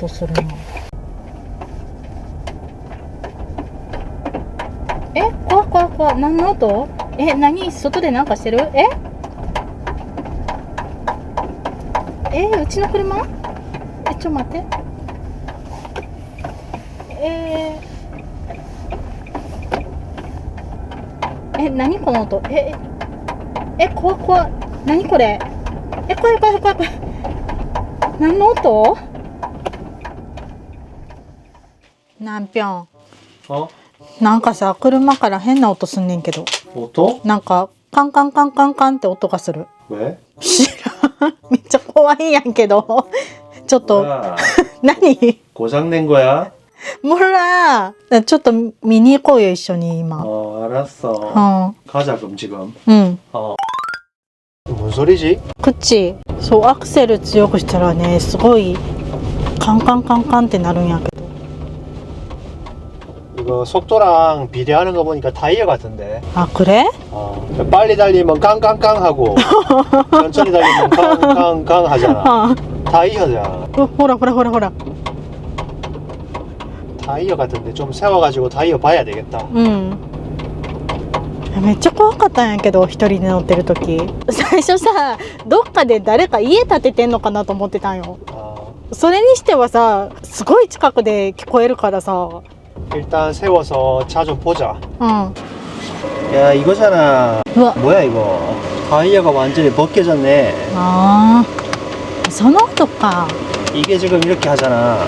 音するな。怖い怖い怖い。何の音？何？外でなんかしてる？うちの車？ちょっと待って。何この音？怖い怖い。何これ？怖い怖い怖い怖い。何の音？なんぴょん。なんかさ、車から変な音すんねんけど。音？なんかカンカンカンカンカンって音がする。知らん。めっちゃ怖いやんけど。ちょっと何？ 고장낸거야？ 몰라。ちょっと見に行こうよ一緒に今。알았어。가자 그럼 지금。뭔 소리지？ 口。そう、アクセル強くしたらね、すごいカンカンカンカンってなるんやけど。 이거 속도랑 비례하는 거 보니까 타이어 같은데. 아 그래? 빨리 달리면 깡깡깡 하고 천천히 달리면 깡깡깡 하잖아. 타이어잖아. 호라. 타이어 같은데 좀 세워가지고 타이어 봐야 되겠다. めっちゃ怖かったんやけど、一人で乗ってる時。最初さ、どっかで誰か家建ててんのかなと思ってたんよ。それにしてはさ、すごい近くで聞こえるからさ。 일단 세워서 차 좀 보자. 야 이거잖아. 우와. 뭐야 이거? 타이어가 완전히 벗겨졌네. 아, その音か. 이게 지금 이렇게 하잖아.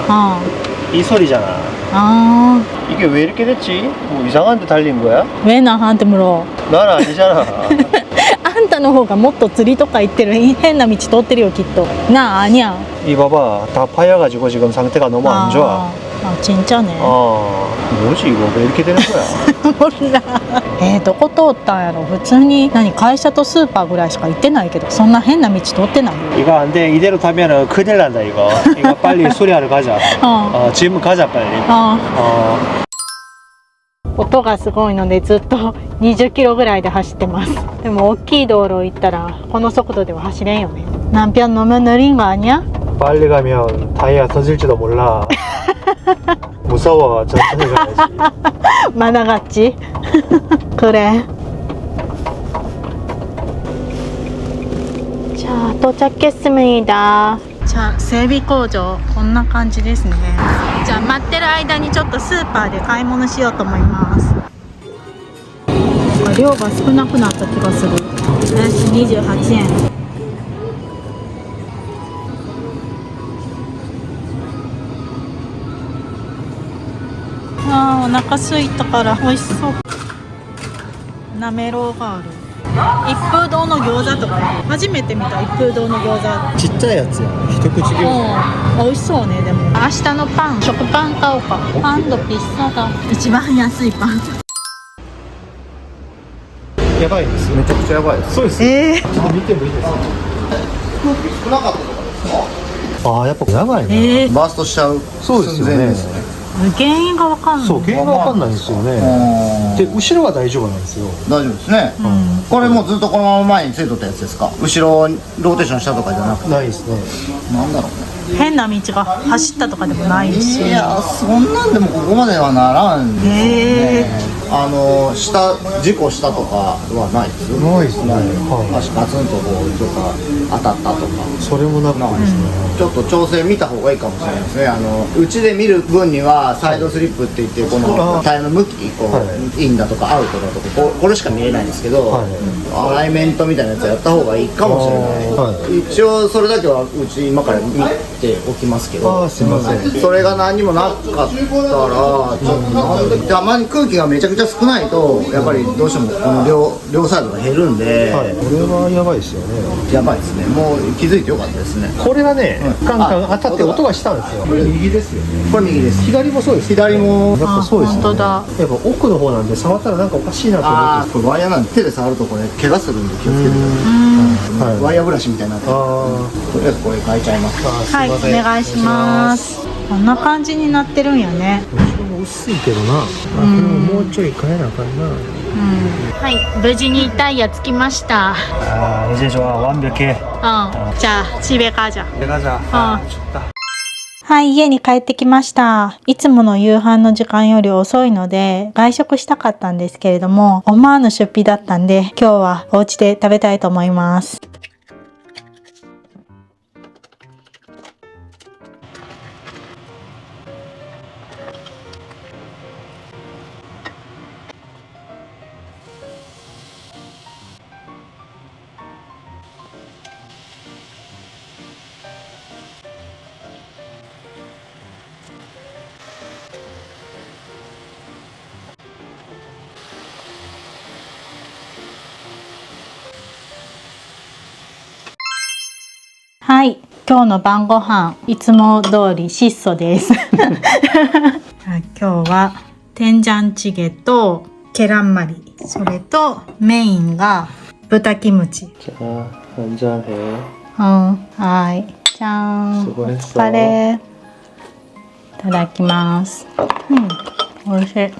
이 소리잖아. 아. 이게 왜 이렇게 됐지? 뭐 이상한 데 달린 거야? 왜 나한테 물어? 난 아니잖아. あんたの方がもっと釣りとか行ってる変な道通ってるよきっと。なあ、아니야. 이 봐봐 다 파여가지고 지금 상태가 너무 안 좋아. 아 진짜네. 뭐지 이거 왜 이렇게 되는 거야? 몰라. どこ通ったんやろ。普通に会社とスーパーぐらいしか行ってないけど、そんな変な道通ってないよ。 이거 안 돼. 이대로 타면은 큰일 난다 이거. 이거 빨리 수리하러 가자. 지금 가자 빨리. 音がすごいのでずっと20キロぐらいで走ってます。でも大きい道路行ったらこの速度では走れんよね。 남편 너무 느린 거 아니야? 빨리 가면 타이어 터질지도 몰라. 무서워. 천천히 가야지. 만화같지? 그래. 자, 도착했습니다. 자, 整備工場こんな感じですね。じゃあ待ってる間にちょっとスーパーで買い物しようと思います。なんか量が少なくなった気がする。28円。 お腹空いたから美味しそう。なめろうがある。一風堂の餃子とか初めて見た。一風堂の餃子ちっちゃいやつや。一口餃子。美味しそうね。でも明日のパン、食パン買おうか。パンとピッサが一番安いパン。やばいです。めちゃくちゃやばいです。そうです。ちょっと見てもいいですか。空気少なかったとかですか。やっぱやばいね。バーストしちゃう。そうですよね。 原因がわかんない。そう、原因がわかんないんですよね。で、後ろは大丈夫なんですよ。大丈夫ですね。これもうずっとこのまま前についとったやつですか。後ろローテーションしたとかじゃなくて。ないですね。なんだろうね。変な道が走ったとかでもないし。いや、そんなんでもここまではならんですね。事故したとかはないですよ。ないですね。足ガツンとこうとか当たったとか。それもなくですね。ちょっと調整見た方がいいかもしれないですね。うちで見る分にはサイドスリップって言ってこのタイヤの向きこうインだとかアウトだとかこれしか見えないんですけど、アライメントみたいなやつやった方がいいかもしれない。一応それだけはうち今から見ておきますけど。すいません。それが何にもなかったらちょっとなんでたまに空気がめちゃくちゃ少ないとやっぱりどうしてもこの両サイドが減るんで、これはやばいですよね。やばいですね。もう気づいてよかったですね。これがね、カンカン当たって音がしたんですよ。これ右ですよね。これ右です。左もそうです。左もやっぱそうですね。本当だ。やっぱ奥の方なんで触ったらなんかおかしいなと思って。これワイヤーなんで手で触るとこれ怪我するんで気をつけてください。ワイヤーブラシみたいになってる。とりあえずこれ変えちゃいます。はい、お願いします。こんな感じになってるんやね。薄いけどな。これももうちょい変えなあかんな。はい、無事にタイヤつきました。이제 좋아 완벽해. 자, 집에 가자. 가자. 어. 춥다. はい、家に帰ってきました。いつもの夕飯の時間より遅いので、外食したかったんですけれども、思わぬ出費だったんで、今日はお家で食べたいと思います。はい、今日の晩ご飯いつも通り質素です。今日は天ジャンチゲとケランマリ、それとメインが豚キムチ。じゃあ한 잔 해。 はい、じゃーん。すごいっすお疲れ。いただきます。美味しい。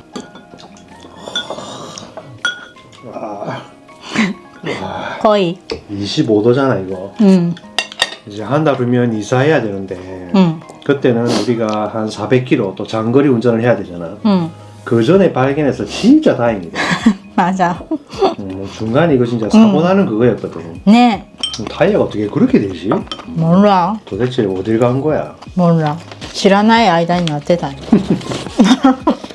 濃い。 25도잖아 이거. 이제 한 달 후면 이사해야 되는데 그때는 우리가 한 400km 또 장거리 운전을 해야 되잖아. 그 전에 발견해서 진짜 다행이다. 맞아. 중간에 이거 진짜 사고 나는 그거였거든. 네. 타이어가 어떻게 그렇게 되지? 몰라. 도대체 어딜 간 거야? 몰라. 知らない間になってたんよ。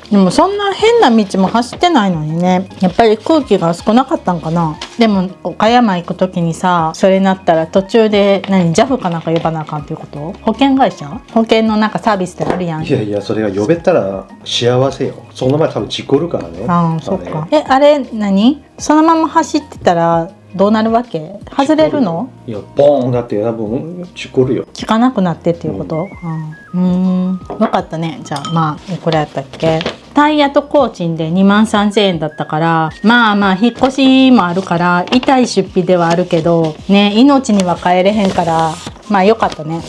でもそんな変な道も走ってないのにね、やっぱり空気が少なかったんかな。でも岡山行く時にさ、それなったら途中でJAF かなんか呼ばなあかんっていうこと？保険会社？保険のなんかサービスってあるやん。いやいや、それが呼べたら幸せよ。その前多分事故るからね。ああ、そっか。あれ何？そのまま走ってたらどうなるわけ？外れるの？いや、ボーンだって多分事故るよ。効かなくなってっていうこと？分かったね。じゃあまあいくらやったっけ？タイヤと工賃で23,000円だったから、まあまあ引っ越しもあるから痛い出費ではあるけどね、命には帰れへんからまあよかったね。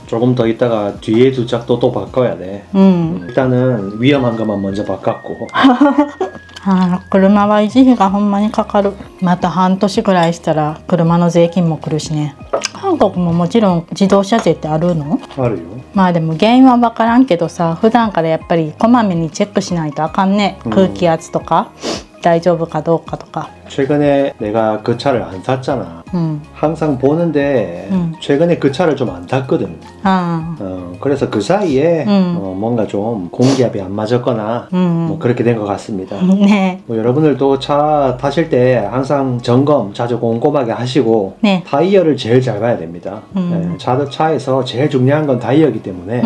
조금 더 있다가 뒤에 두 짝도 또 바꿔야 돼. 일단은 위험한 것만 먼저 바꿨고. 車は維持費がほんまにかかる。また半年ぐらいしたら車の税金も来るしね。韓国ももちろん自動車税ってあるの？あるよ。まあでも原因は分からんけどさ、普段からやっぱりこまめにチェックしないとあかんね。空気圧とか大丈夫かどうかとか。 최근에 내가 그 차를 안 탔잖아. 항상 보는데 최근에 그 차를 좀 안 탔거든. 그래서 그 사이에 뭔가 좀 공기압이 안 맞았거나 뭐 그렇게 된 것 같습니다. 네. 뭐 여러분들도 차 타실 때 항상 점검 자주 꼼꼼하게 하시고 네. 타이어를 제일 잘 봐야 됩니다. 네, 차에서 제일 중요한 건 타이어이기 때문에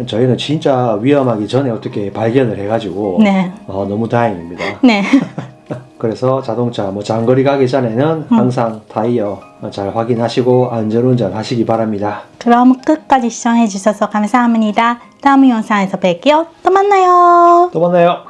저희는 진짜 위험하기 전에 어떻게 발견을 해가지고 네. 너무 다행입니다. 네. 그래서 자동차 뭐 장거리 가기 전에는 항상 타이어 잘 확인하시고 안전운전 하시기 바랍니다. 그럼 끝까지 시청해주셔서 감사합니다. 다음 영상에서 뵐게요. 또 만나요. 또 만나요.